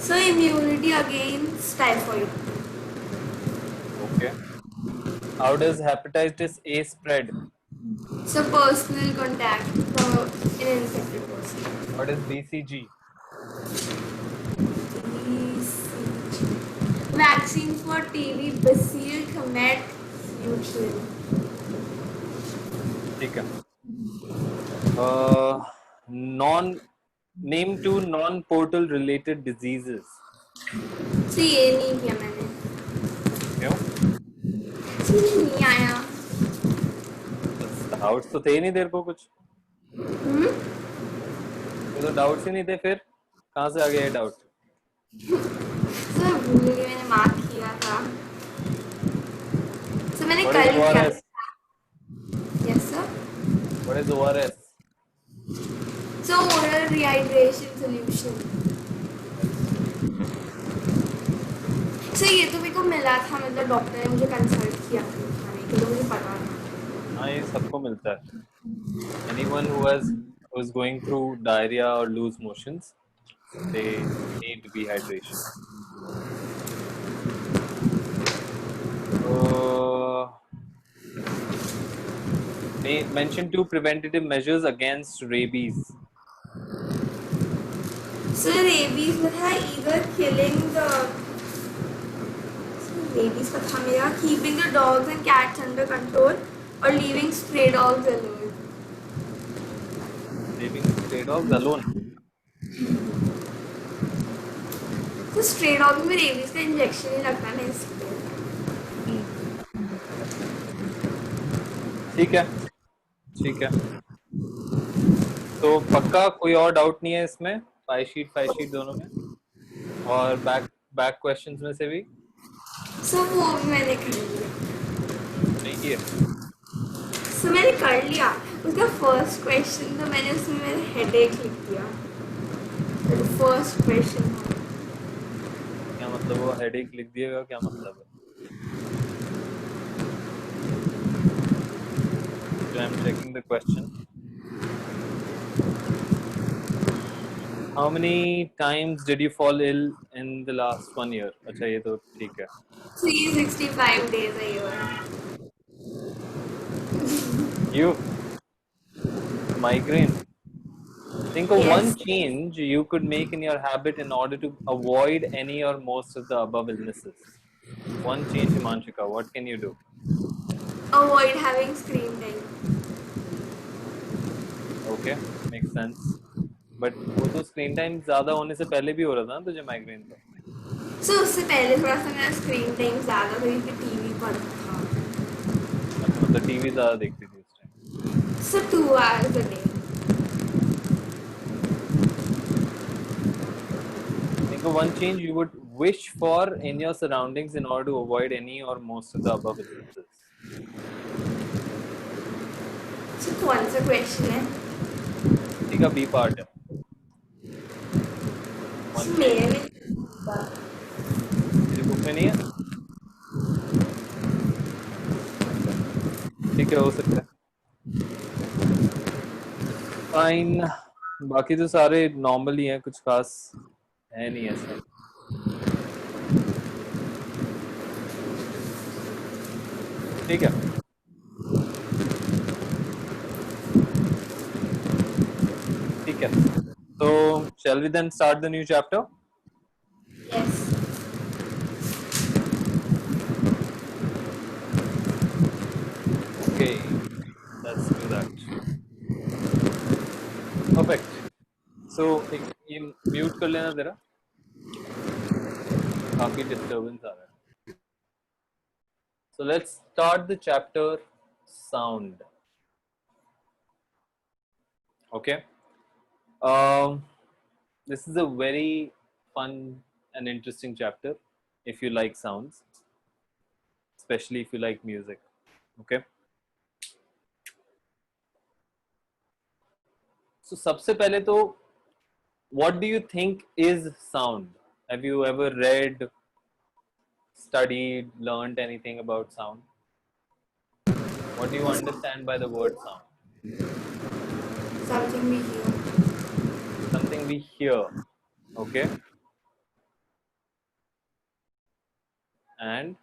So immunity against typhoid. Okay. How does hepatitis A spread? So personal contact from an infected person. What is BCG? Vaccine for TB, Bacille, Comet, Neutral. ठीक है. Uh, non name two non-portal related diseases. So ये नहीं किया मैंने. क्यों? So ये नहीं आया. डाउट्स तो थे ही नहीं तेरे को कुछ. तो डाउट्स ही नहीं थे, फिर कहाँ से आ गया ये डाउट? सर भूल गई, मैंने मार्क किया था. सर मैंने What कल is किया ORS? था. Yes sir. What is ORS? So oral rehydration solution. Sir ये तो मेरे को मिला था, मतलब डॉक्टर ने मुझे कंसल्ट किया था खाने के लिए, मुझे पता था. हाँ, ये सबको मिलता है. Anyone who is going through diarrhea or loose motions, they need dehydration. Mention two preventative measures against rabies. So rabies में था either killing the rabies का था मेरा keeping the dogs and cats under control or leaving stray dogs alone. Leaving stray dogs alone. तो stray dogs में rabies का injection ही लगता है इसलिए. ठीक है, ठीक है. तो पक्का कोई और डाउट नहीं है इसमें? 5 शीट दोनों में, और बैक क्वेश्चंस में से भी So वो भी मैंने कर लिया. नहीं किए? So मैंने कर लिया. उसका फर्स्ट क्वेश्चन तो मैंने उसमें मेरा हेडेक लिख दिया. फर्स्ट क्वेश्चन क्या मतलब? वो हेडेक लिख दिएगा, क्या मतलब है? So I'm checking the question. How many times did you fall ill in the last 1 year? अच्छा, ये तो ठीक है. 365 days a year. You migraine. Think of one Yes. change you could make in your habit in order to avoid any or most of the above illnesses. One change, Himanshika. What can you do? Avoid having screen time. Okay, makes sense. But वो तो screen time ज्यादा होने से पहले भी हो रहा था ना तुझे माइग्रेन तो? So उससे पहले थोड़ा सा मेरा स्क्रीन टाइम ज़्यादा था क्योंकि टीवी पर था. अच्छा, मतलब टीवी ज्यादा देखती थी उस time. So 2 hours a day. Think of one change you would wish for in your surroundings in order to avoid any or most of the above illnesses. So कौन सा क्वेश्चन है? ठीक है, बी पार्ट है. So मेरे में तेरी book में नहीं है? ठीक है, हो सकता है. फाइन. बाकी तो सारे नॉर्मल ही हैं, कुछ खास है नहीं ऐसा. ठीक है. ठीक है. So shall we then start the new chapter? yes. Okay, let's do that. Perfect. So ये म्यूट कर लेना तेरा, काफी डिस्टर्बेंस आ रहा है. So let's start the chapter sound. Okay. This is a very fun and interesting chapter if you like sounds, especially if you like music. Okay. So सबसे पहले तो what do you think is sound? Have you ever read, studied, learned anything about sound? What do you understand by the word sound? Something we hear. Something we hear. Okay. and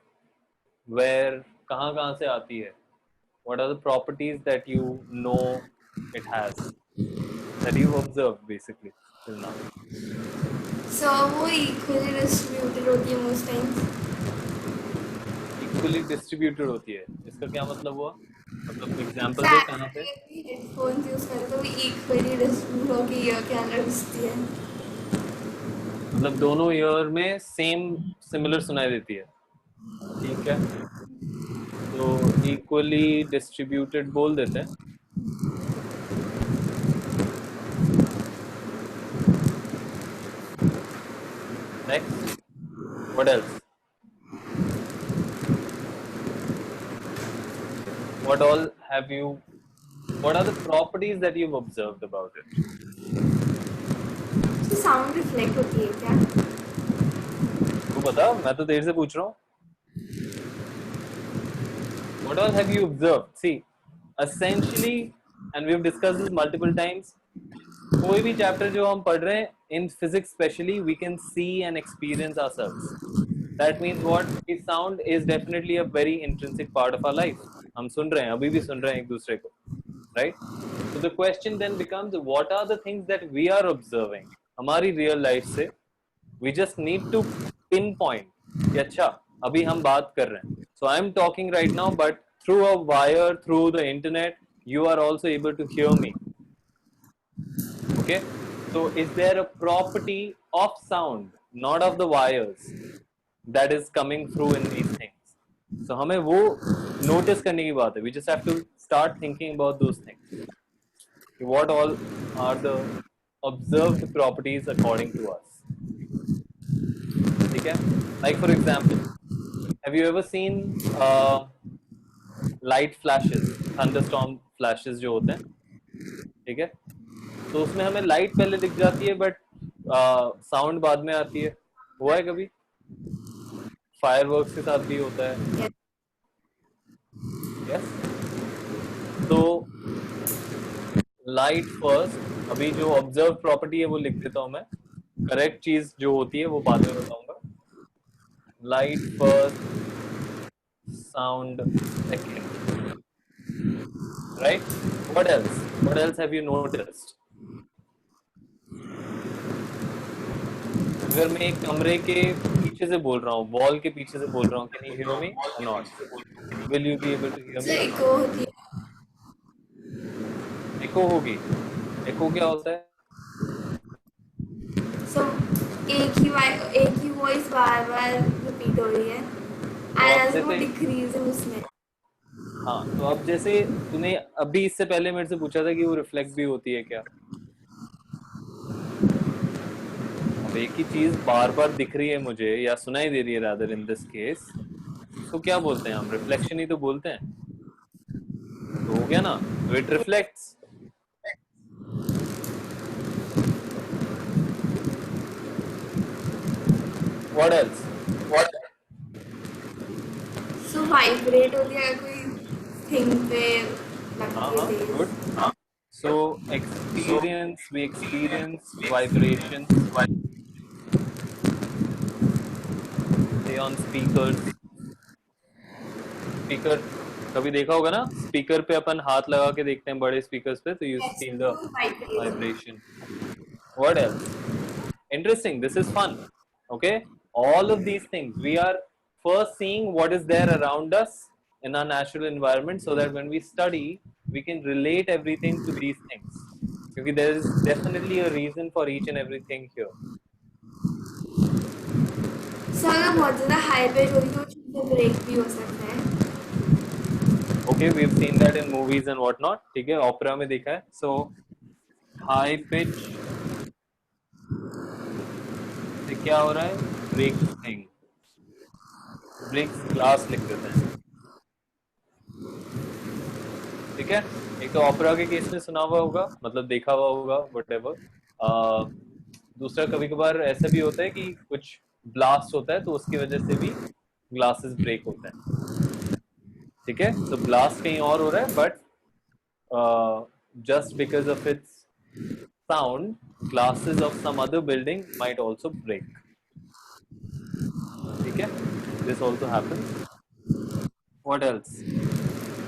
where कहाँ से आती है? What are the properties that you know it has, that you've observed basically till now? So वो equally distributed होती है most times. Equally distributed होती है, इसका क्या मतलब हुआ? मतलब एग्जांपल दे कहाँ पे? हेडफोन्स यूज करें तो वो equally distribute होके ईयर के अंदर घुसती है. मतलब दोनों ईयर में सेम सिमिलर सुनाई देती है, ठीक है? तो इक्वली डिस्ट्रीब्यूटेड बोल देते हैं. Next, what else? What all have you, what are the properties that you've observed about it? तो साउंड रिफ्लेक्ट होती है क्या? तू बता, मैं तो देर से पूछ रहा हूँ. What all have you observed? See, essentially, and we've discussed this multiple times, कोई भी चैप्टर जो हम पढ़ रहे हैं in physics especially, we can see and experience ourselves. That means what? कि sound is definitely a very intrinsic part of our life. हम सुन रहे हैं, अभी भी सुन रहे हैं एक दूसरे को, right? So the question then becomes, what are the things that we are observing हमारी real life से? We just need to pinpoint कि अच्छा अभी हम बात कर रहे हैं. So I'm talking right now, but through a wire, through the internet, you are also able to hear me. Okay? So is there a property of sound, not of the wires, that is coming through in these things? So हमें वो notice करने की बात है. We just have to start thinking about those things. What all are the observed properties according to us? ठीक है? Like for example, have you ever seen light flashes, thunderstorm flashes जो होते हैं, ठीक है? तो उसमें हमें लाइट पहले दिख जाती है, बट साउंड बाद में आती है. हुआ है कभी? फायरवर्क्स के साथ भी होता है. यस. तो लाइट फर्स्ट, अभी जो ऑब्जर्व प्रॉपर्टी है वो लिख देता हूं मैं. करेक्ट चीज जो होती है वो बाद में बताऊंगा. Light first, sound second, right? What else have you noticed? अगर मैं एक कमरे के पीछे से बोल रहा हूँ, वॉल के पीछे से बोल रहा हूँ, can you hear me or not? Will you be able to hear me? Echo होती है. Echo होगी. Echo क्या होता है? So एक ही वॉइस बार बार रिपीट हो रही है एंड वो डिक्रीज है उसमें. हाँ, तो अब जैसे तूने अभी इससे पहले मेरे से पूछा था कि वो रिफ्लेक्ट भी होती है क्या? अब एक ही चीज बार बार दिख रही है मुझे या सुनाई दे रही है, रादर इन दिस केस, तो क्या बोलते हैं हम? रिफ्लेक्शन ही तो बोलते हैं. तो हो गया ना, तो it reflects. What else? What? So vibrate होती है कोई थिंग पे लगती है. Good. So we experience vibrations say on speakers. Speaker कभी देखा होगा ना, स्पीकर पे अपन हाथ लगा के देखते हैं बड़े स्पीकर्स पे, तो you feel the vibration. What else? Interesting. This is fun. Okay. All of these things we are first seeing what is there around us in our natural environment, so that when we study we can relate everything to these things, because there is definitely a reason for each and everything here. Sir अगर बहुत ज़्यादा high pitch होगी तो चीज़ें break भी हो सकता है. Okay, we've seen that in movies and whatnot. ठीक है, opera में देखा है. So high pitch से क्या हो रहा है? Breaks thing. Breaks glass लिख देते हैं. ठीक है. एक तो ऑपरा के केस में सुना हुआ होगा, मतलब देखा हुआ होगा, whatever. दूसरा कभी कभार ऐसा भी होता है कि कुछ ब्लास्ट होता है तो उसकी वजह से भी ग्लासेस ब्रेक होते हैं. ठीक है. तो ब्लास्ट कहीं और हो रहा है, but just because of its sound, glasses of some other building might also break. ठीक है. This also happens. What else?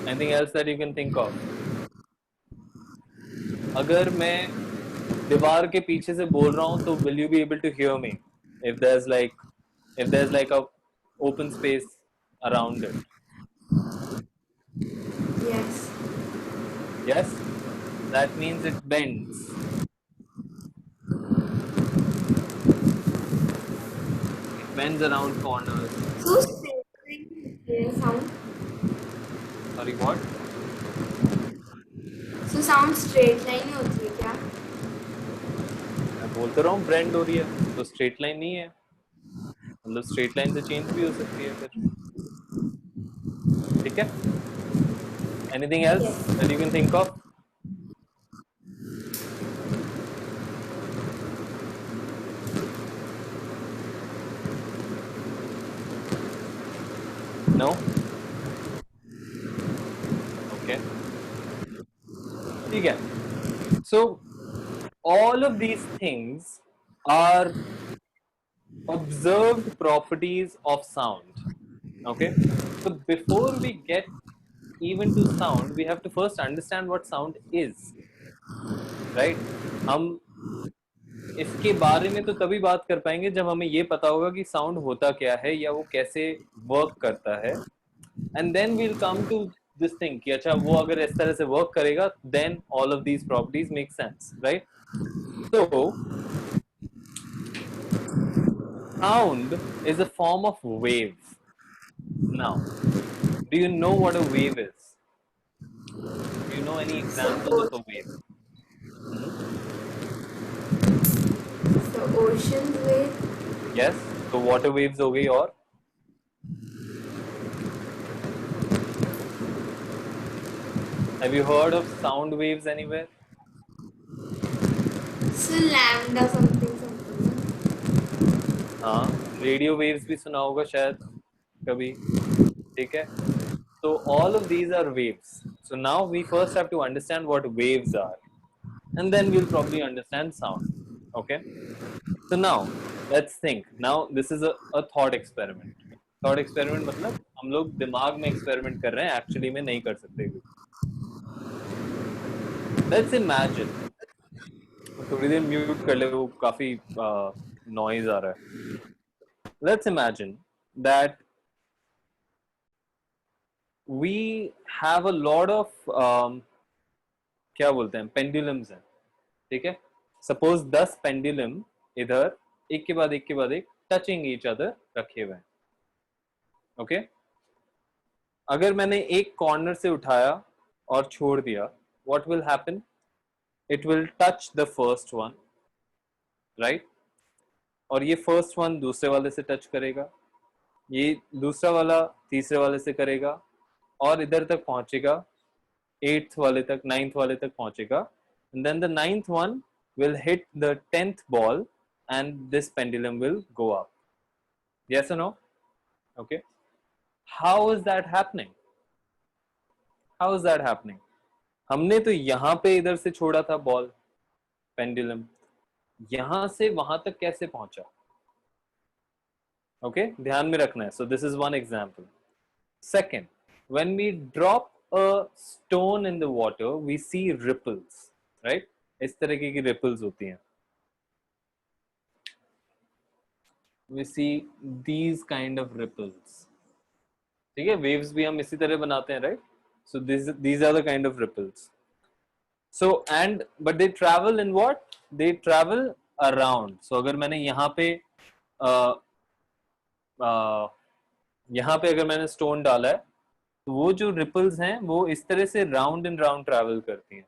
Anything else that you can think of? अगर मैं दीवार के पीछे से बोल रहा हूँ तो will you be able to hear me if there's like a open space around it? Yes. Yes, that means it bends. It bends around corners. So straight sound. Sorry, what? So sound straight line ही होती है क्या? मैं बोल तो रहा हूँ brand हो रही है, तो स्ट्रेट लाइन नहीं है, मतलब स्ट्रेट लाइन से चेंज भी हो सकती है फिर. ठीक है? Anything else Yes. that you can think of? No? Okay. ठीक है. So all of these things are observed properties of sound. Okay. So before we get even to sound, we have to first understand what sound is. Right? हम इसके बारे में तो तभी बात कर पाएंगे जब हमें ये पता होगा कि साउंड होता क्या है या वो कैसे वर्क करता है. And then we'll come to this thing कि अच्छा वो अगर इस तरह से वर्क करेगा then all of these properties make sense. Right? तो sound is a form of wave. Now, do you know what a wave is? Do you know any examples of a wave? So ocean wave. Yes. So water waves हो गई. और have you heard of sound waves anywhere? So lambda something something. हाँ, radio waves भी सुना होगा शायद कभी. ठीक है. So all of these are waves. So now we first have to understand what waves are, and then we'll probably understand sound. Okay. So now let's think. Now this is a thought experiment. Thought experiment मतलब हम लोग दिमाग में experiment कर रहे हैं, actually में नहीं कर सकते. Let's imagine. थोड़ी देर म्यूट कर ले, वो काफी नॉइज आ रहा है. Let's imagine that we have a lot of क्या बोलते हैं पेंडुलम्स हैं. ठीक है. सपोज 10 पेंडुलम इधर एक के बाद एक के बाद एक टचिंग ईच अदर रखे हुए हैं. ओके. अगर मैंने एक कॉर्नर से उठाया और छोड़ दिया, what will happen? It will touch the first one. Right? और ये फर्स्ट वन दूसरे वाले से टच करेगा, ये दूसरा वाला तीसरे वाले से करेगा, और इधर तक पहुंचेगा 8th वाले तक, 9th वाले तक पहुंचेगा. And then the 9th one will hit the 10th ball and this pendulum will go up. Yes or no? Okay. How is that happening? How is that happening? हमने तो यहाँ पे इधर से छोड़ा था बॉल, पेंडुलम, यहाँ से वहां तक कैसे पहुंचा? Okay, ध्यान में रखना है. So this is one example. Second, when we drop a stone in the water, we see ripples, right? इस तरीके की ripples होती हैं. We see these kind of ripples. ठीक है, waves भी हम इसी तरह बनाते हैं, right? So these are the kind of ripples. So but they travel in what? They travel around. So अगर मैंने यहाँ पे अगर मैंने स्टोन डाला है तो वो जो रिपल्स हैं वो इस तरह से राउंड एंड राउंड ट्रैवल करती हैं.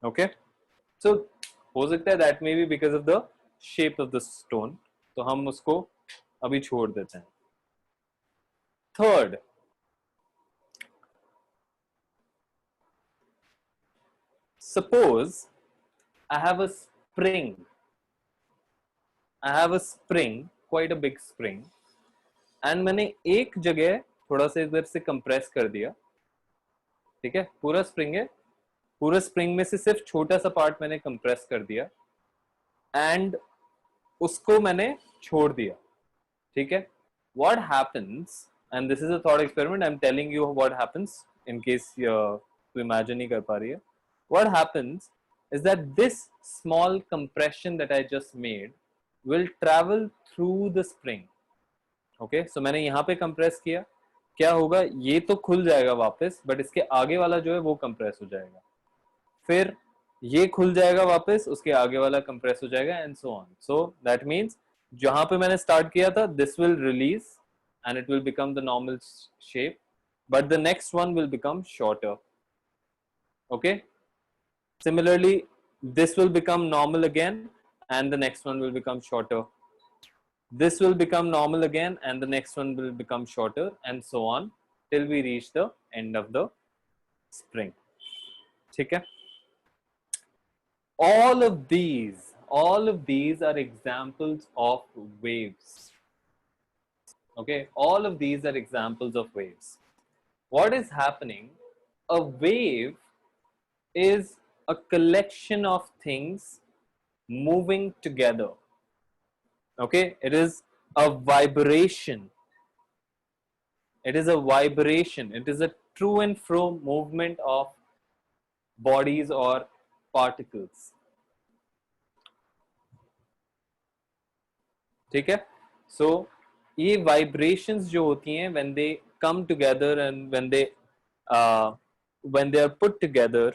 ओके. सो हो सकता है that may be because of the shape of the stone, तो हम उसको अभी छोड़ देते हैं. Third, suppose I have a spring. Quite a big spring. And मैंने एक जगह थोड़ा सा इधर से कंप्रेस कर दिया. ठीक है, पूरा स्प्रिंग है, पूरा स्प्रिंग में से सिर्फ छोटा सा पार्ट मैंने कंप्रेस कर दिया एंड उसको मैंने छोड़ दिया. ठीक है. what happens, and this is a thought experiment, I'm telling you what happens in case to imagine nahi kar pa rahi hai. What happens is that this small compression that I just made will travel through the spring. Okay, so मैंने यहाँ पे compress किया, क्या होगा, ये तो खुल जाएगा वापस, बट इसके आगे वाला जो है वो कंप्रेस हो जाएगा, फिर ये खुल जाएगा वापस, उसके आगे वाला कंप्रेस हो जाएगा, and so on. So that means जहां पे मैंने स्टार्ट किया था, this will release and it will become the normal shape, but the next one will become shorter. Okay, similarly this will become normal again and the next one will become shorter. This will become normal again and the next one will become shorter, and so on till we reach the end of the spring. ठीक है, all of these are examples of waves. Okay, all of these are examples of waves. What is happening, a wave is a collection of things moving together. Okay, it is a vibration. It is a vibration, it is a to and fro movement of bodies or particles. ठीक है, so ये vibrations जो होती हैं, when they come together and when they are put together,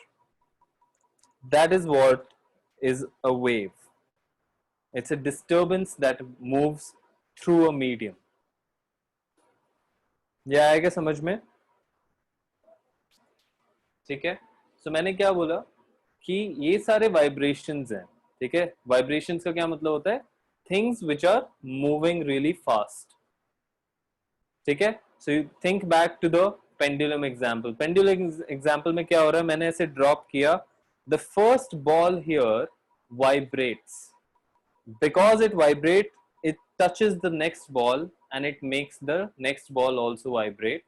that is what is a wave. It's a disturbance that moves through a medium. ये आएगा समझ में? ठीक है, so मैंने क्या बोला कि ये सारे vibrations हैं. ठीक है, vibrations का क्या मतलब होता है, things which are moving really fast. ठीक है, so you think back to the pendulum example. Pendulum example में क्या हो रहा है, मैंने ऐसे drop किया, the first ball here vibrates. Because it vibrates, it touches the next ball and it makes the next ball also vibrate.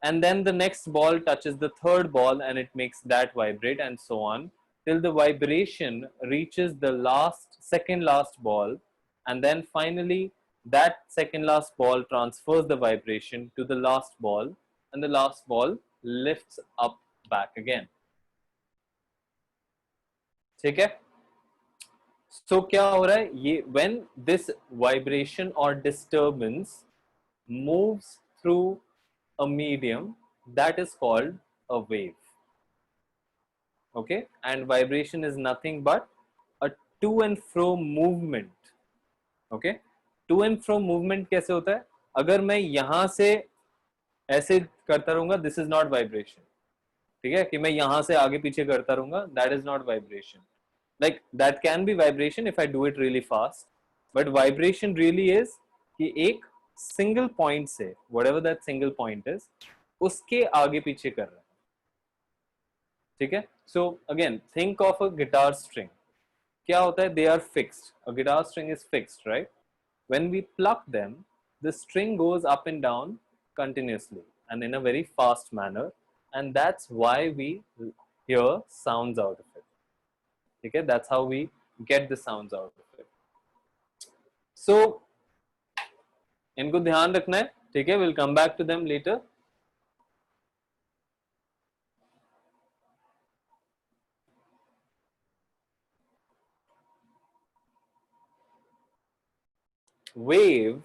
And then the next ball touches the third ball and it makes that vibrate, and so on till the vibration reaches the second last ball, and then finally that second last ball transfers the vibration to the last ball, and the last ball lifts up back again. ठीक है, so क्या हो रहा है, ये when this vibration or disturbance moves through a medium, that is called a wave. Okay, and vibration is nothing but a to and fro movement. Okay, to and fro movement कैसे होता है, अगर मैं यहां से ऐसे करता रहूंगा, दिस इज नॉट वाइब्रेशन. ठीक है, कि मैं यहां से आगे पीछे करता रहूंगा, that is not vibration. like that can be vibration if I do it really fast, but vibration really is कि एक single point से, whatever that single point is, उसके आगे पीछे कर रहा है. ठीक है, so again think of a guitar string. क्या होता है, they are fixed. A guitar string is fixed, right? When we pluck them, the string goes up and down continuously and in a very fast manner, and that's why we hear sounds out of it. ठीक है, that's how we get the sounds out of it. So इनको ध्यान रखना है. ठीक है, we'll come back to them later. Wave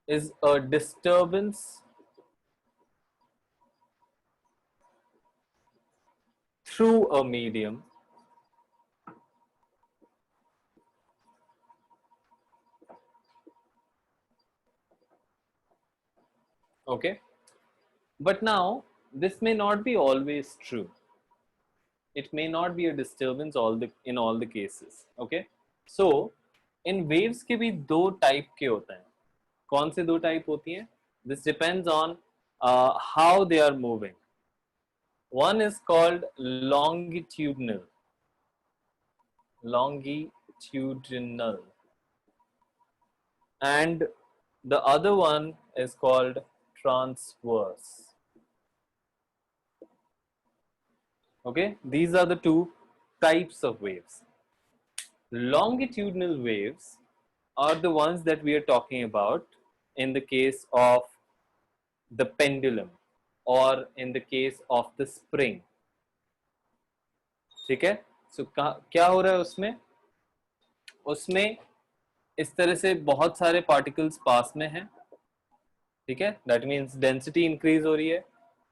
is a disturbance through a medium okay, but now this may not be always true. It may not be a disturbance in all the cases. Okay, so in waves के भी दो type के होते हैं. कौन से दो type होती हैं? This depends on how they are moving. One is called longitudinal, and the other one is called transverse. Okay, these are the two types of waves. Longitudinal waves are the ones that we are talking about in the case of the pendulum or in the case of the spring. ठीक है? So क्या हो रहा है उसमें? उसमें इस तरह से बहुत सारे पार्टिकल्स पास में हैं, ठीक है? दैट मीन्स डेंसिटी इंक्रीज हो रही है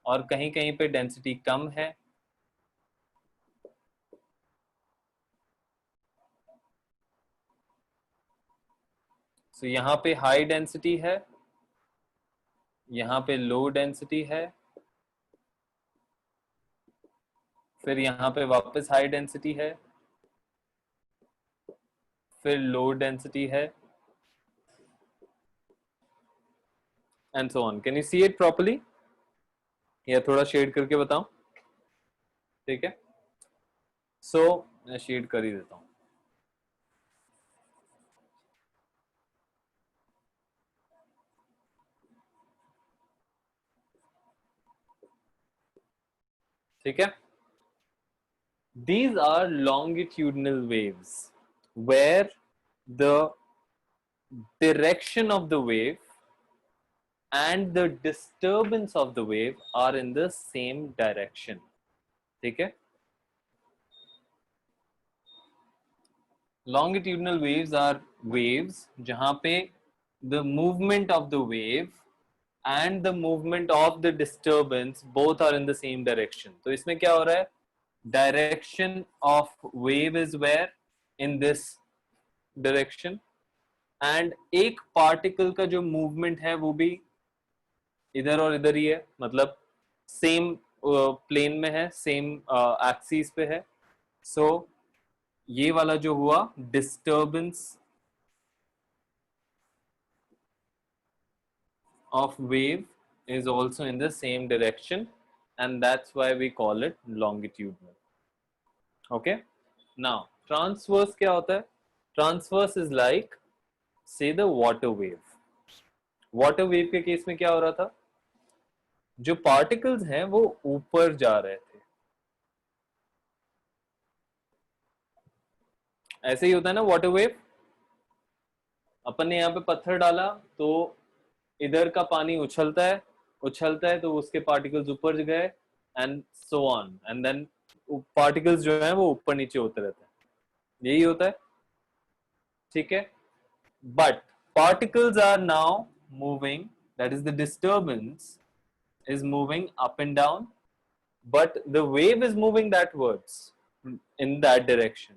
और कहीं कहीं पे डेंसिटी कम है. So यहाँ पे हाई डेंसिटी है, यहाँ पे लो डेंसिटी है, फिर यहाँ पे वापस हाई डेंसिटी है, फिर लो डेंसिटी है, and so on. Can you see it properly या थोड़ा शेड करके बताऊं? ठीक है, सो मैं शेड कर ही देता हूं. ठीक है, these are longitudinal waves where the direction of the wave and the disturbance of the wave are in the same direction. ठीक है, longitudinal waves are waves जहां पे the movement of the wave and the movement of the disturbance both are in the same direction. तो इसमें क्या हो रहा है? Direction of wave is where? In this direction. And एक particle का जो movement है वो भी इधर और इधर ही है, मतलब सेम प्लेन में है, सेम एक्सिस पे है. सो ये वाला जो हुआ disturbance of wave is also in the same direction, and that's why we call it longitudinal. Okay, now transverse क्या होता है? Transverse is like say the water wave. Water wave के केस में क्या हो रहा था? जो पार्टिकल्स हैं वो ऊपर जा रहे थे. ऐसे ही होता है ना वाटर वेव. अपन ने यहाँ पे पत्थर डाला तो इधर का पानी उछलता है तो उसके पार्टिकल्स ऊपर गए and so on, and then particles जो है वो ऊपर नीचे होते रहते हैं. यही होता है, ठीक है. But particles are now moving, that is the disturbance is moving up and down, but the wave is moving thatwards in that direction.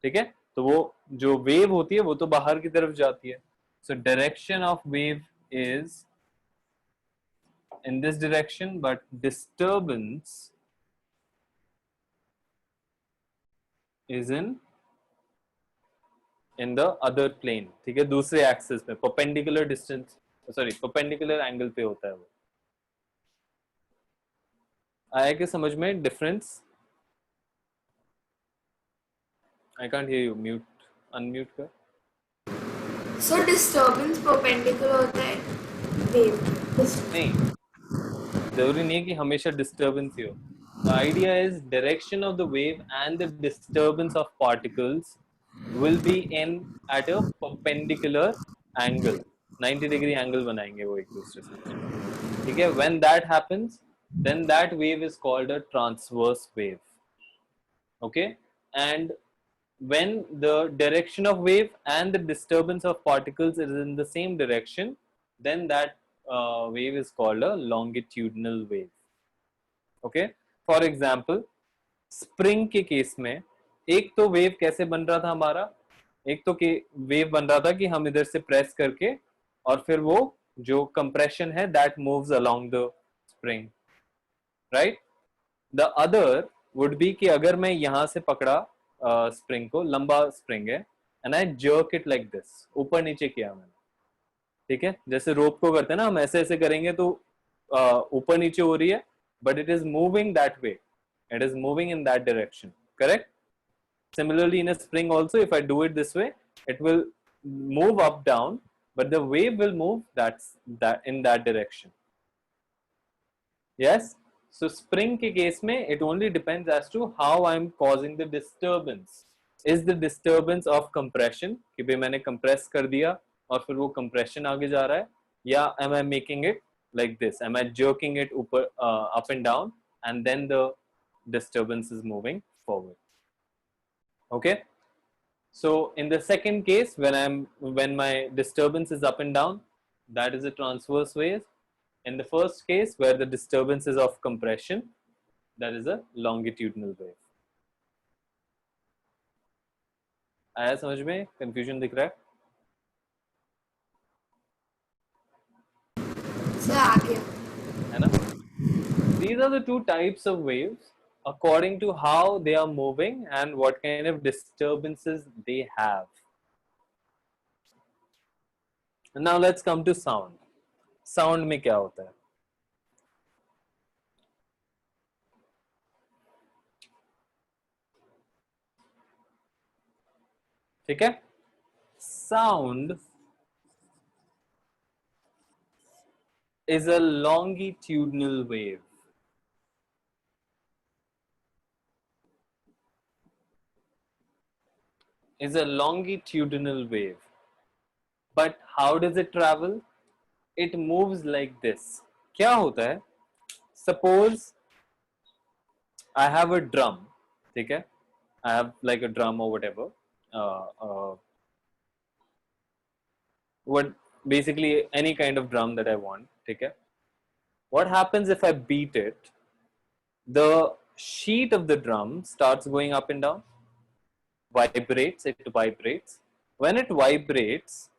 ठीक है, तो वो जो वेव होती है वो तो बाहर की तरफ जाती है. So direction of wave is in this direction, but disturbance is in the other plane. ठीक है, दूसरे एक्सिस पे perpendicular distance, sorry perpendicular angle पे होता है वो. आया कि समझ में difference? I can't hear you. Mute unmute कर. सो डिस्टर्बेंस परपेंडिकुलर होता है वेव. नहीं, जरूरी नहीं है कि हमेशा डिस्टर्बेंस ही हो. The idea is direction of the wave and the disturbance of particles will be in at a perpendicular angle. 90 degree angle बनाएंगे वो एक दूसरे से. ठीक है, when that happens, then that wave is called a transverse wave. Okay, and when the direction of wave and the disturbance of particles is in the same direction, then that wave is called a longitudinal wave. Okay, for example spring के case में एक तो wave कैसे बन रहा था हमारा? एक तो वेव बन रहा था कि हम इधर से प्रेस करके और फिर वो जो कंप्रेशन है that moves along the spring, right? The other would be कि अगर मैं यहाँ से पकड़ा स्प्रिंग को, लंबा स्प्रिंग है, and I jerk it like this, ऊपर नीचे किया मैंने. ठीक है, जैसे रोप को करते हैं ना हम, ऐसे ऐसे करेंगे तो ऊपर नीचे हो रही है, but it is moving that way, it is moving in that direction. Correct? Similarly in a spring also, if I do it this way, it will move up down, but the wave will move that in that direction. Yes, so spring के case में it only depends as to how I am causing the disturbance. is the disturbance of compression कि भाई मैंने compress कर दिया और फिर वो compression आगे जा रहा है, या am I making it like this, am I jerking it ऊपर up and down and then the disturbance is moving forward. Okay, so in the second case when my disturbance is up and down, that is a transverse wave. In the first case where the disturbance is of compression, that is a longitudinal wave. आया समझ में? Confusion दिख रहा है? Sir आ गया है ना? These are the two types of waves according to how they are moving and what kind of disturbances they have. And now let's come to sound. Sound में क्या होता है? ठीक है? Sound is a longitudinal wave. Is a longitudinal wave. But how does it travel? It moves like this. क्या होता है? Suppose I have a drum. ठीक है? I have like a drum or whatever. What basically any kind of drum that I want. ठीक है? What happens if I beat it? The sheet of the drum starts going up and down. Vibrates. It vibrates. When it vibrates,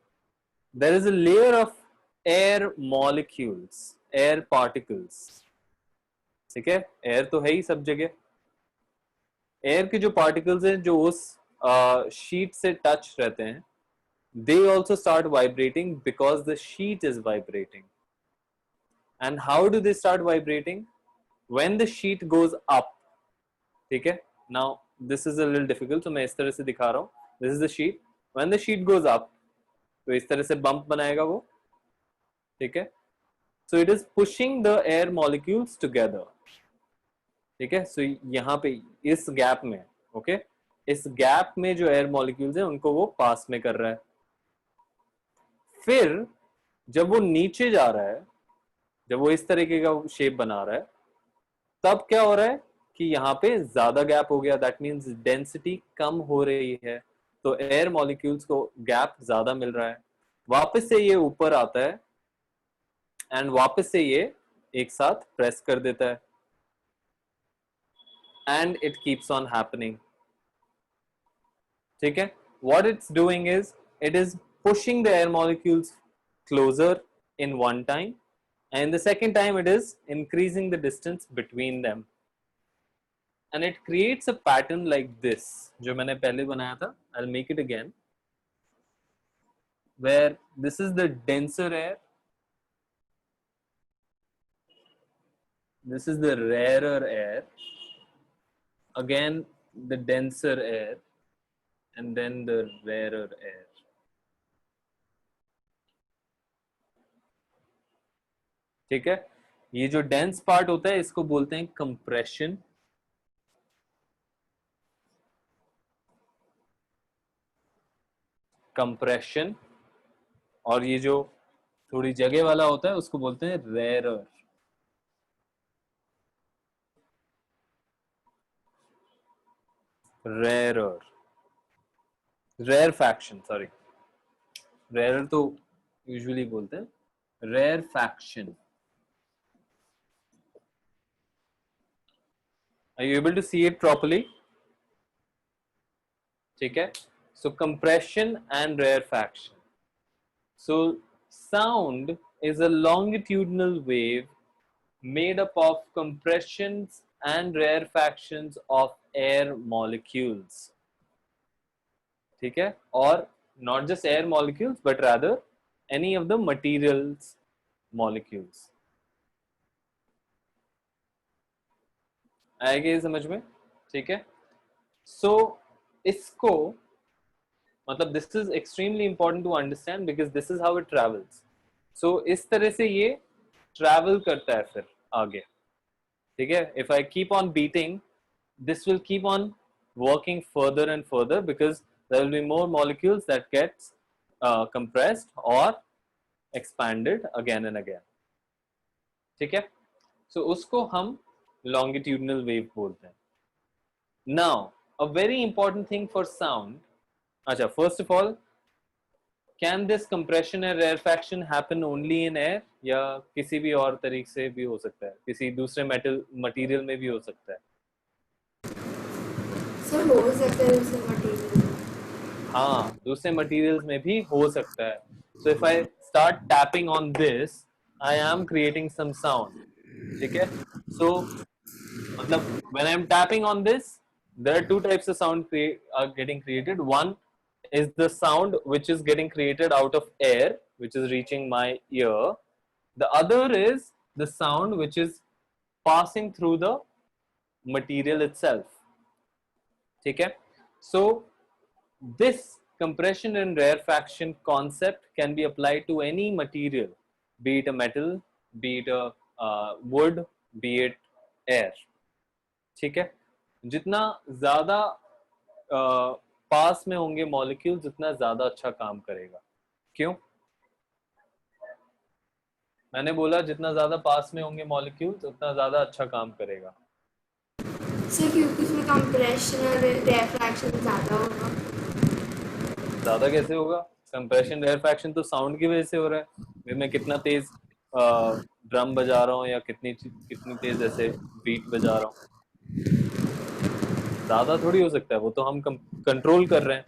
there is a layer of air molecules, air particles. ठीक है? Air तो है ही सब जगह. Air के जो particles हैं जो उस शीट से टच रहते हैं, they also start vibrating because the sheet is vibrating. And how do they start vibrating? When the sheet goes up. ठीक है? Now this is a little difficult, so मैं इस तरह से दिखा रहा हूँ. This is the sheet. When the sheet goes up, तो इस तरह से बम्प बनाएगा वो. ठीक है? So it is pushing the air molecules together. ठीक है? So यहाँ पे इस गैप में, ओके, इस गैप में जो एयर मॉलिक्यूल्स हैं उनको वो पास में कर रहा है. फिर जब वो नीचे जा रहा है, जब वो इस तरीके का शेप बना रहा है, तब क्या हो रहा है कि यहाँ पे ज्यादा गैप हो गया. दैट मीन्स डेंसिटी कम हो रही है, तो एयर मॉलिक्यूल्स को गैप ज्यादा मिल रहा है. वापस से ये ऊपर आता है एंड वापस से ये एक साथ प्रेस कर देता है. And it keeps on happening. ठीक है? What it's doing is it is pushing the air molecules closer in one time, and the second time it is increasing the distance between them, and it creates a pattern like this जो मैंने पहले बनाया था. I'll make it again, where this is the denser air, this is the rarer air, again the denser air, and then the rarer air. ठीक है? ये जो dense part होता है इसको बोलते हैं कंप्रेशन. कंप्रेशन. और ये जो थोड़ी जगह वाला होता है उसको बोलते हैं rarer. rarer, rarefaction, sorry, rarer तो usually बोलते हैं, rarefaction. Are you able to see it properly? ठीक है? So compression and rarefaction. So sound is a longitudinal wave made up of compressions and rarefactions of air molecules. ठीक है? और not just air molecules but rather any of the materials molecules. आएगा ये समझ में? ठीक है? So इसको मतलब this is extremely important to understand because this is how it travels. So इस तरह से ये travel करता है फिर आगे. ठीक है? If I keep on beating, this will keep on working further and further because there will be more molecules that gets compressed or expanded again and again. ठीक है, so उसको हम longitudinal wave बोलते हैं. Now a very important thing for sound, अच्छा, first of all, can this compression and rarefaction happen only in air या किसी भी और तरीके से भी हो सकता है, किसी दूसरे मटेरियल में भी हो सकता है? सर हो सकता है दूसरे मटेरियल, हाँ, दूसरे मटेरियल्स में भी हो सकता है. So if I start tapping on this, I am creating some sound. ठीक है? So मतलब when I am tapping on this, there are two types of sound are getting created. One is the sound which is getting created out of air, which is reaching my ear. The other is the sound which is passing through the material itself. ठीक है? So this compression and rarefaction concept can be applied to any material, be it a metal, be it a wood, be it air. ठीक है, जितना ज्यादा पास में होंगे molecules उतना ज्यादा अच्छा काम करेगा. क्यों? मैंने बोला जितना ज्यादा पास में होंगे मॉलिक्यूल्स उतना ज्यादा अच्छा काम करेगा. सर क्योंकि उसमें कंप्रेशन और रेफ्रैक्शन ज़्यादा होगा. ज्यादा कैसे होगा? कंप्रेशन रेयरफैक्शन तो साउंड की वजह से हो रहा है. मैं कितना तेज ड्रम बजा रहा हूँ या कितनी तेज ऐसे बीट बजा रहा हूँ, ज्यादा थोड़ी हो सकता है. वो तो हम कंट्रोल कर रहे हैं.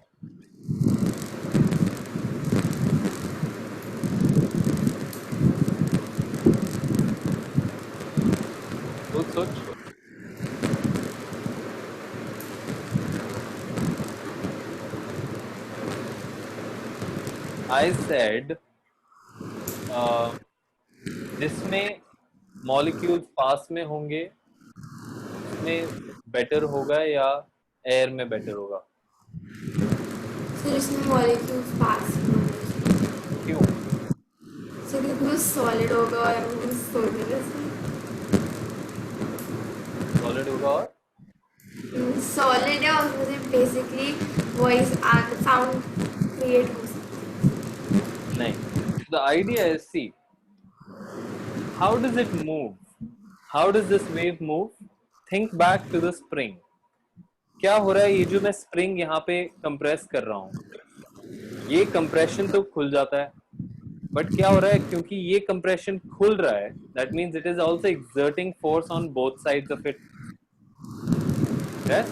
सोच I said जिसमें मॉलिक्यूल्स पास में होंगे उसमें बेटर होगा या एयर में बेटर होगा? सर इसमें मॉलिक्यूल्स पास में होंगे. क्यों? सर क्योंकि वो सॉलिड होगा और वो सॉलिड होगा और सॉलिड है और उसमें से बेसिकली वॉइस साउंड क्रिएट हो सकता है. नहीं. The idea is, see, how does it move? How does this wave move? Think back to the spring. क्या हो रहा है? ये जो मैं स्प्रिंग यहाँ पे कंप्रेस कर रहा हूँ, ये कंप्रेशन तो खुल जाता है, बट क्या हो रहा है? क्योंकि ये कंप्रेशन खुल रहा है, that means it is also exerting force on both sides of it. Yes?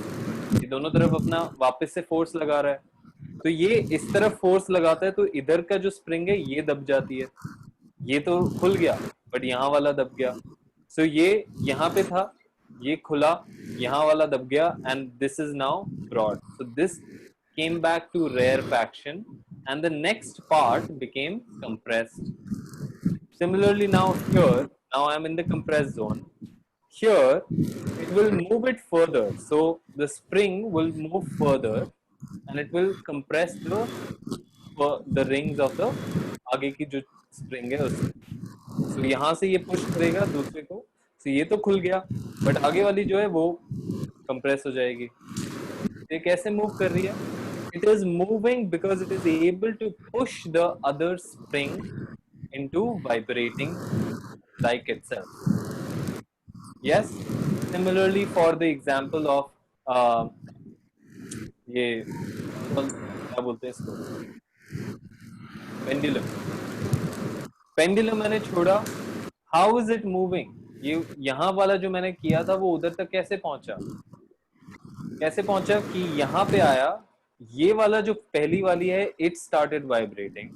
ये दोनों तरफ अपना वापस से फोर्स लगा रहा है. तो ये इस तरफ फोर्स लगाता है तो इधर का जो स्प्रिंग है ये दब जाती है. ये तो खुल गया बट यहाँ वाला दब गया. सो ये यहाँ पे था, ये खुला, यहाँ वाला दब गया, and this is now broad. So this came back to rarefaction and the next part became compressed. Similarly now here, now I am in the compressed zone. Here it will move it further, so the spring will move further and it will compress the rings of the आगे की जो spring है उससे. So यहाँ से ये push करेगा दूसरे को. So ये तो खुल गया बट आगे वाली जो है वो compress हो जाएगी. ये कैसे move कर रही है? It is moving because it is able to push the other spring into vibrating like itself. Yes. Similarly, for the example of ये क्या बोलते हैं इसको, पेंडुलम. पेंडुलम मैंने छोड़ा, हाउ इज इट मूविंग? ये यहाँ वाला जो मैंने किया था वो उधर तक कैसे पहुंचा? कैसे पहुंचा कि यहाँ पे आया, ये वाला जो पहली वाली है it started vibrating,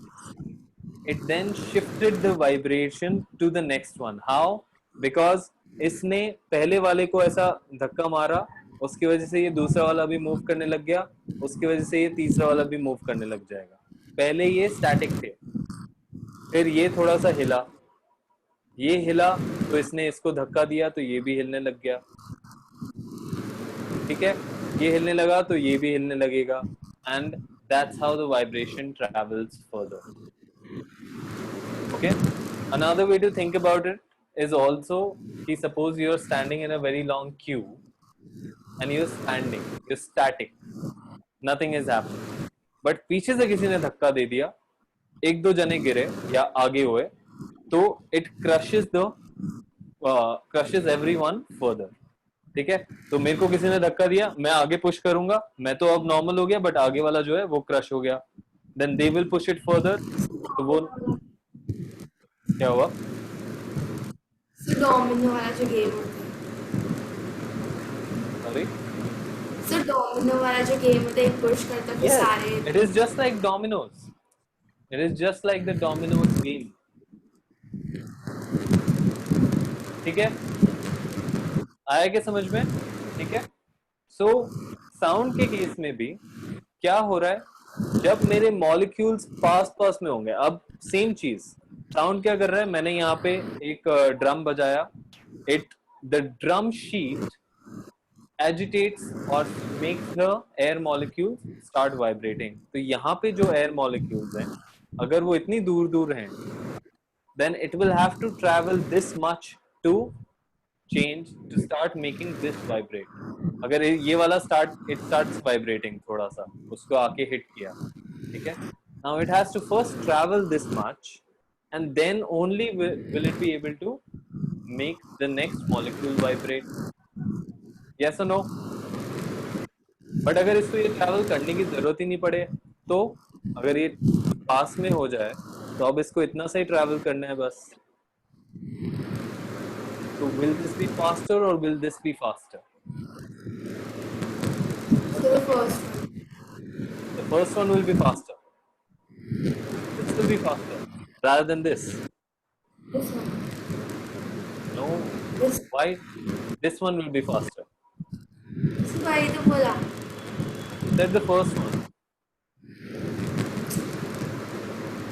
it then shifted the vibration to the next one. How? Because इसने पहले वाले को ऐसा धक्का मारा, उसकी वजह से ये दूसरा वाला भी मूव करने लग गया, उसकी वजह से ये तीसरा वाला भी मूव करने लग जाएगा. पहले ये स्टैटिक थे, फिर ये थोड़ा सा हिला, ये हिला तो इसने इसको धक्का दिया तो ये भी हिलने लग गया. ठीक है, ये हिलने लगा तो ये भी हिलने लगेगा, and that's how the vibration travels further. Okay, another way to think about it is also कि suppose you are standing in a very long queue and you're standing, you're static, nothing is happening. But पीछे से किसी ने धक्का दे दिया, एक दो जने गिरे या आगे हुए, तो it crushes everyone further. ठीक है, तो मेरे को किसी ने धक्का दिया, मैं आगे पुश करूंगा, मैं तो अब नॉर्मल हो गया, बट आगे वाला जो है वो क्रश हो गया, then they will push it further, तो वो क्या हुआ? डोमिनो वाला जो गेम होता है, सॉरी, सर डोमिनो वाला जो गेम होता है, एक पुश करता फिर सारे. it is just like dominoes, it is just like the dominoes game. ठीक है, आया क्या समझ में? ठीक है, सो साउंड के केस में भी क्या हो रहा है, जब मेरे मॉलिक्यूल्स पास पास में होंगे, अब सेम चीज, साउंड क्या कर रहा है, मैंने यहाँ पे एक ड्रम बजाया, the drum sheet agitates or makes the air molecules start vibrating. तो यहाँ पे जो air molecules हैं, अगर वो इतनी दूर दूर हैं, then it will have to travel this much to change to start making this vibrate. अगर ये वाला it starts vibrating थोड़ा सा, उसको आके hit किया, ठीक है, now it has to first travel this much and then only will it be able to make the next molecule vibrate. Yes or no? But अगर इसको ये ट्रैवल करने की जरूरत ही नहीं पड़े, तो अगर ये पास में हो जाए, तो अब इसको इतना सा ही ट्रैवल करना है बस. तो will this be faster or will this be faster? So the first one. The first one will be faster. This will be faster rather than this. This one. No. This. Why? This one will be faster. So why तो बोला? That's the first one.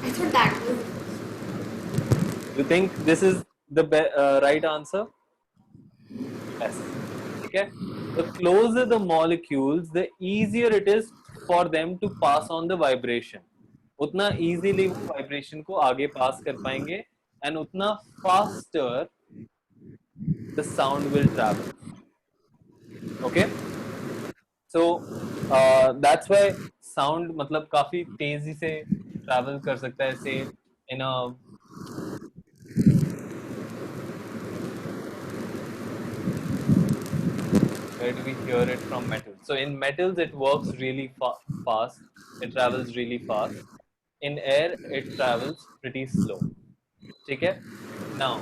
I thought that was. You think this is the right answer? Yes. Okay. The closer the molecules, the easier it is for them to pass on the vibration. उतना easily वो vibration को आगे pass कर पाएंगे, and उतना faster the sound will travel. Okay. So that's why sound मतलब काफी तेजी से travel कर सकता है, say in a where do we hear it from metals? So in metals it works really fast, it travels really fast. In air it travels pretty slow. ठीक है? Now,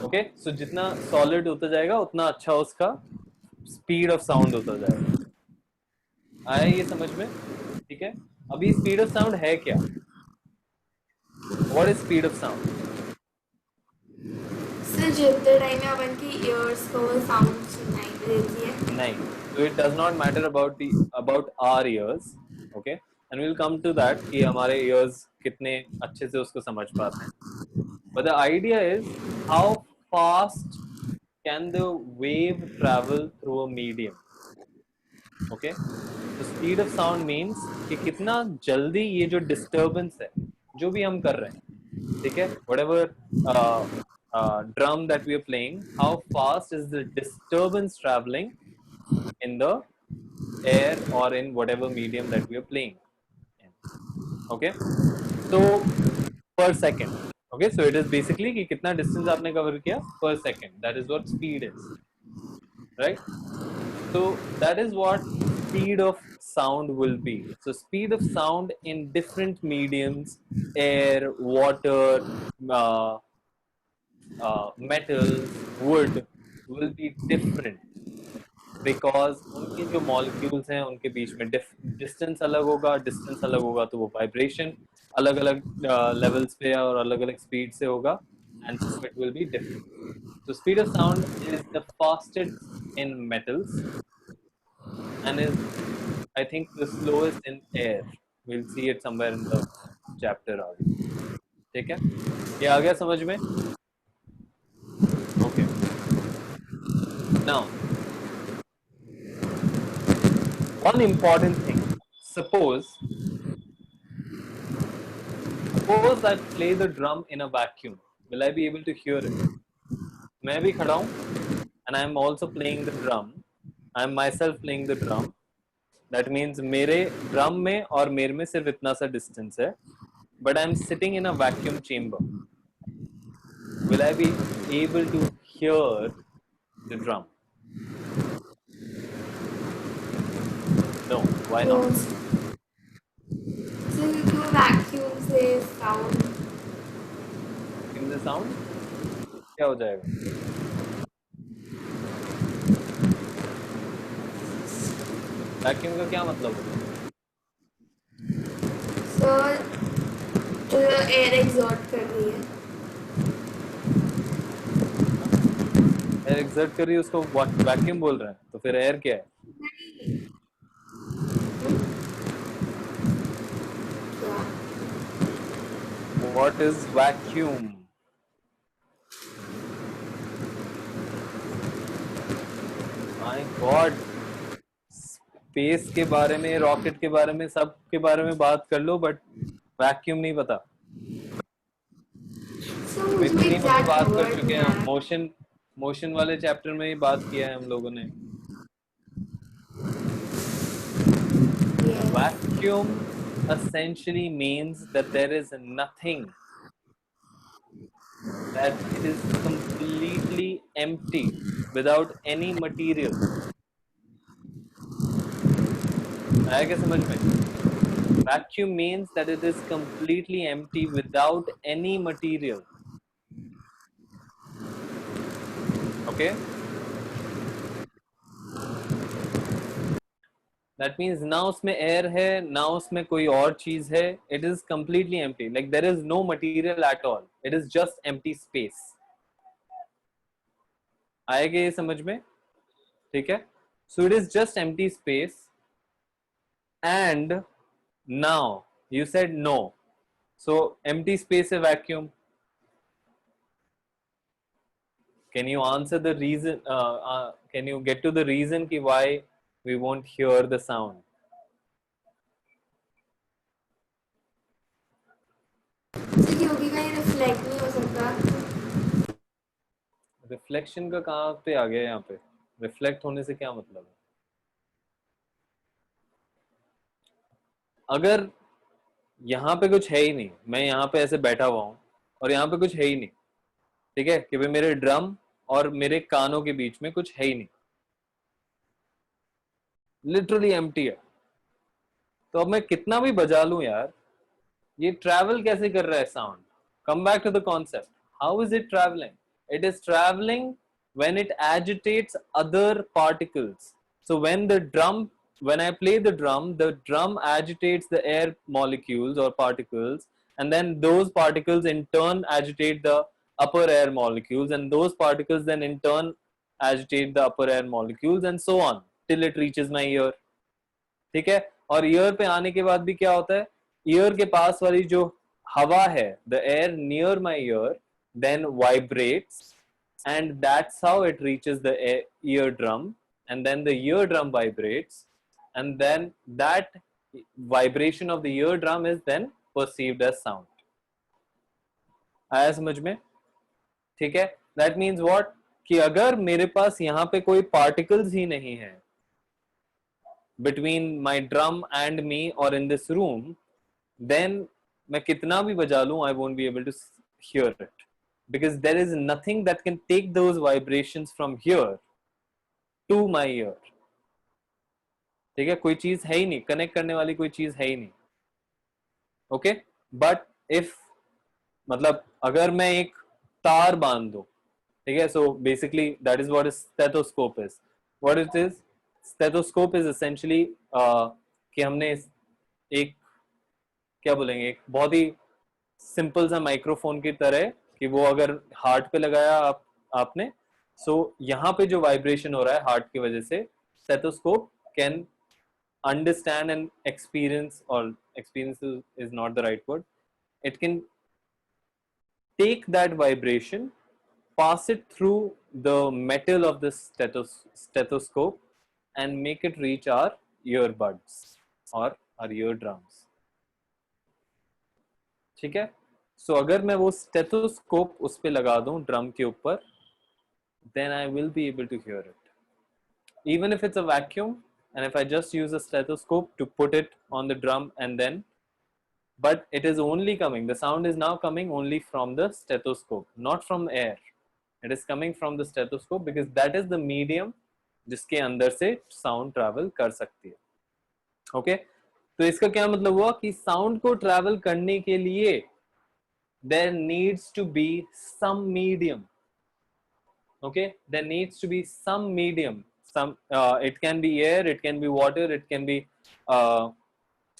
okay, so जितना solid होता जाएगा उतना अच्छा उसका speed of sound होता जाएगा. आया ये समझ में? ठीक है? अभी speed of sound है क्या? What is speed of sound? Sir जितने टाइम में अपन की ears को वो sound सुनाई देती है. नहीं. So it does not matter about our ears, okay? And we'll come to that कि हमारे ears कितने अच्छे से उसको समझ पाते हैं. But the idea is how fast can the wave travel through a medium? Okay? So speed of sound means कि कितना जल्दी ये जो disturbance है, जो भी हम कर रहे हैं, ठीक है? Whatever drum that we are playing, how fast is the disturbance traveling in the air or in whatever medium that we are playing in. Okay? So per second. Okay, so it is basically कि कितना distance आपने cover किया per second. That is what speed is, right? So that is what speed of sound will be. So speed of sound in different mediums, air, water, metals, wood, will be different. Because उनके जो molecules हैं उनके बीच में distance अलग होगा तो वो vibration अलग अलग levels पे और अलग अलग speed से होगा, and so it will be different. So speed of sound is the fastest in metals and is I think the slowest in air. We'll see it somewhere in the chapter आगे. ठीक है? ये आ गया समझ में? Okay. Now, one important thing. Suppose I play the drum in a vacuum. Will I be able to hear it? मैं भी खड़ा हूँ and I am also playing the drum. I am my self playing the drum, that means मेरे drum में और मेरे में सिर्फ इतना सा डिस्टेंस है, but I am sitting in a vacuum chamber. Will I be able to hear the drum? No. Why तो not? क्यों वैक्यूम से साउंड? Vacuum से sound क्या हो जाएगा? वैक्यूम का क्या मतलब होता है? सर जो एयर एग्जॉर्ट कर रही है. एयर एक्सर्ट कर रही है उसको वैक्यूम बोल रहे हैं, तो फिर एयर क्या है? क्या? What is vacuum? My God. Space के बारे में, रॉकेट के बारे में, सब के बारे में बात कर लो, बट वैक्यूम नहीं पता. सर मुझे इतनी मतलब एग्जैक्ट बात कर वर्ड चुके नहीं हैं आ हम. रहा. मोशन वाले चैप्टर में ही बात किया है हम लोगों ने. Yes. Vacuum essentially means that there is nothing, that it is completely empty without any material. आया क्या समझ में? Vacuum means that it is completely empty without any material. Okay? That means ना उसमें air है, ना उसमें कोई और चीज है. It is completely empty. Like there is no material at all. It is just empty space. आएगा ये समझ में? ठीक है? So it is just empty space. And now you said no. So empty space है vacuum. Can you answer the reason? Can you get to the reason कि why we won't hear the sound? Sir क्योंकि कहीं reflect नहीं हो सकता. Reflection का कहाँ पे आ गया यहाँ पे? रिफ्लेक्ट होने से क्या मतलब है? अगर यहाँ पे कुछ है ही नहीं, मैं यहाँ पे ऐसे बैठा हुआ हूँ और यहाँ पे कुछ है ही नहीं, ठीक है, कि भाई मेरे ड्रम और मेरे कानों के बीच में कुछ है ही नहीं, लिटरली एम्प्टी है, तो अब मैं कितना भी बजा लूं यार, ये ट्रैवल कैसे कर रहा है sound? Come back to the concept. How is it travelling? It is travelling when it agitates other particles. So when I play the drum agitates the air molecules or particles, and then those particles in turn agitate the upper air molecules, and those particles then in turn agitate the upper air molecules, and so on till it reaches my ear. ठीक है? और year पे आने के बाद भी क्या होता है, ईयर के पास वाली जो हवा है, the air near my ear then vibrates, and that's how it reaches the eardrum, and then the eardrum vibrates, and then that vibration of the eardrum is then perceived as sound. आया समझ में? ठीक है? That means what? कि अगर मेरे पास यहाँ पे कोई particles ही नहीं है between my drum and me or in this room, then मैं कितना भी बजा लूं, I won't be able to hear it, because there is nothing that can take those vibrations from here to my ear. ठीक है? कोई चीज है ही नहीं, कनेक्ट करने वाली कोई चीज है ही नहीं. ओके? बट इफ, मतलब अगर मैं एक तार बांध दूं, ठीक है, so basically that is what stethoscope is. What it is? Stethoscope is essentially कि हमने एक, क्या बोलेंगे, एक बहुत ही सिंपल सा माइक्रोफोन की तरह, कि वो अगर हार्ट पे लगाया आपने, सो यहाँ पे जो वाइब्रेशन हो रहा है हार्ट की वजह से, stethoscope can understand and experience, or experience is not the right word, it can take that vibration, pass it through the metal of the stethoscope, and make it reach our earbuds or our eardrums. ठीक है? सो अगर मैं वो stethoscope उस पे लगा दूं drum के ऊपर, then I will be able to hear it. even if it's a vacuum, and if I just use a stethoscope to put it on the drum and then, but it is only coming, the sound is now coming only from the stethoscope, not from air. It is coming from the stethoscope because that is the medium जिसके अंदर से sound travel कर सकती है. Okay? तो इसका क्या मतलब हुआ कि sound को travel करने के लिए there needs to be some medium. Okay, there needs to be some medium. Some it can be air, it can be water, it can be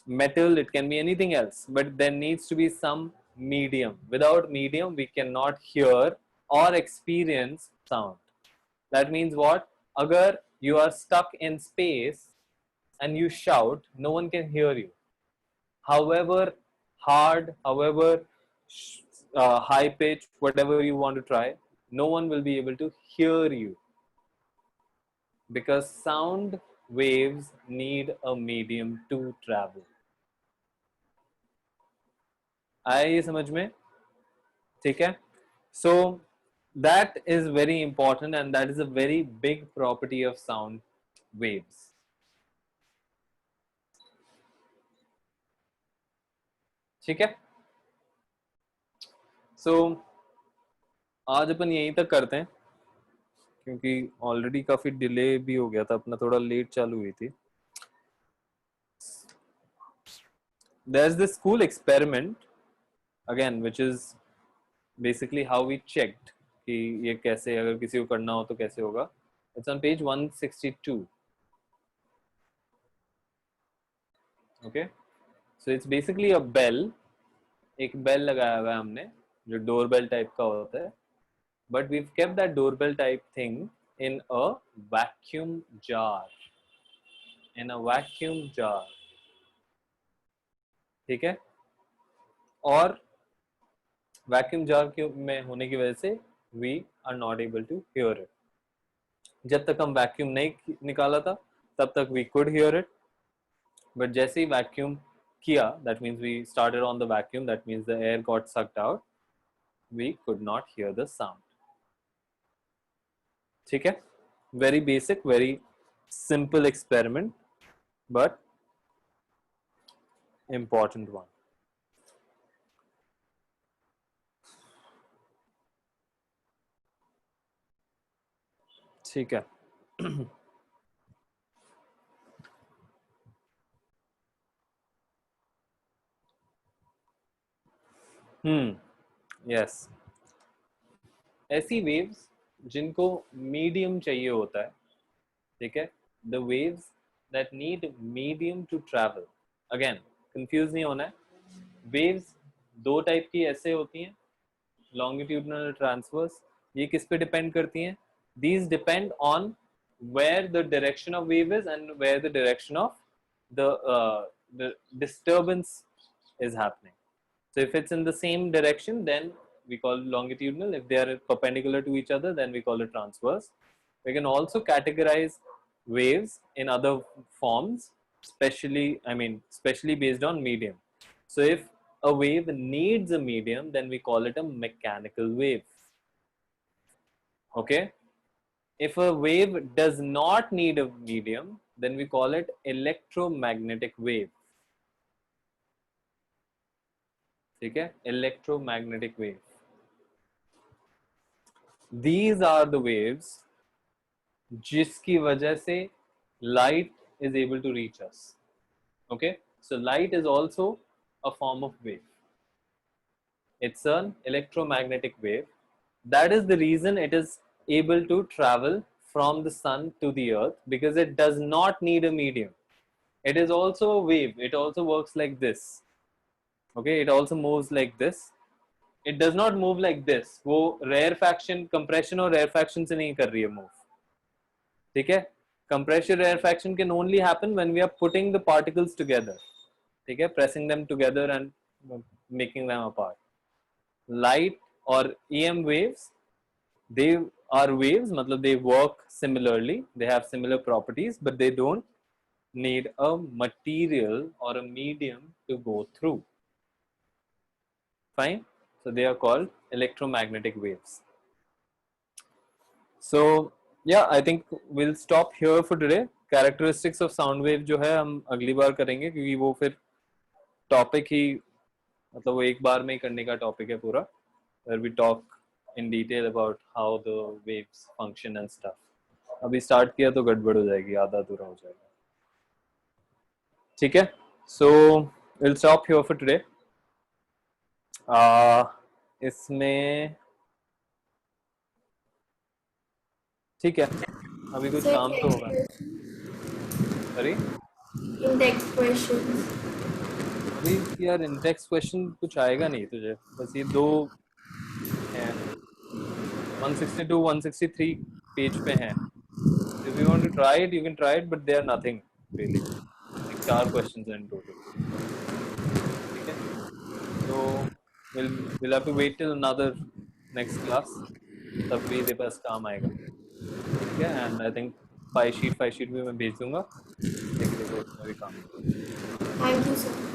metal, it can be anything else, but there needs to be some medium. Without medium we cannot hear or experience sound. That means what? Agar you are stuck in space and you shout, no one can hear you. However hard, however high pitch, whatever you want to try, no one will be able to hear you, because sound waves need a medium to travel. आया ये समझ में? ठीक है? So that is very important and that is a very big property of sound waves. ठीक है? So आज अपन यहीं तक करते हैं क्योंकि ऑलरेडी काफी डिले भी हो गया था, अपना थोड़ा लेट चालू हुई थी. There's this cool experiment again which is basically how we checked कि ये कैसे, अगर किसी को करना हो तो कैसे होगा. It's on page 162. Okay, so it's basically a bell. एक बेल लगाया हुआ है हमने जो डोरबेल टाइप का होता है, but we've kept that doorbell type thing in a vacuum jar. In a vacuum jar. ठीक है? और वैक्यूम जार में होने की वजह से we are not able to hear it. जब तक हम वैक्यूम नहीं निकाला था तब तक we could hear it, but जैसे ही वैक्यूम किया, that means we started on the vacuum, that means the air got sucked out, we could not hear the sound. ठीक है? Very basic, very simple experiment, but important one. ठीक है? Yes. ऐसी waves जिनको medium चाहिए होता है, ठीक है, the waves that need medium to travel. Again confuse नहीं होना है. वेव्स दो टाइप की ऐसे होती हैं, लॉन्गिट्यूडनल ट्रांसवर्स. ये किस पे डिपेंड करती हैं? These depend on where the direction of wave is and where the direction of the disturbance is happening. So if it's in the same direction, then we call it longitudinal. If they are perpendicular to each other, then we call it transverse. We can also categorize waves in other forms, especially based on medium. So if a wave needs a medium, then we call it a mechanical wave. Okay? If a wave does not need a medium, then we call it electromagnetic wave. ठीक है? Electromagnetic wave. These are the waves जिसकी वजह से light is able to reach us. Okay? So light is also a form of wave. It's an electromagnetic wave. That is the reason it is able to travel from the sun to the earth, because it does not need a medium. It is also a wave. It also works like this. Okay, it also moves like this. It does not move like this. वो rarefaction, compression और rarefaction से नहीं कर रही है move. ठीक है? Compression, rarefaction can only happen when we are putting the particles together. ठीक है? Pressing them together and making them apart. Light or EM waves, they are waves, matlab they work similarly, they have similar properties, but they don't need a material or a medium to go through. Fine? So they are called electromagnetic waves. So Yeah, I think we'll stop here for today. Characteristics of sound wave जो है हम अगली बार करेंगे, क्योंकि वो फिर topic ही मतलब वो एक बार में ही करने का टॉपिक है पूरा, where we talk in detail about how the waves function and stuff. अभी स्टार्ट किया तो गड़बड़ हो जाएगी, आधा अधूरा हो जाएगा. ठीक है, so we'll stop here for today. इसमें ठीक है, अभी कुछ Sir, काम तो होगा. Sorry, index questions. अभी यार इंडेक्स क्वेश्चन कुछ आएगा नहीं तुझे, बस ये दो हैं, 162 163 पेज पे हैं. If you want to try it, you can try it, but they are nothing really. Like 4 questions in total. ठीक है, so we'll have to wait till another next class. तब भी तेरे पास काम आएगा. ठीक है, and I think 5 sheet भी मैं भेज दूंगा, देख लेगा उसमें भी काम. Thank you, sir.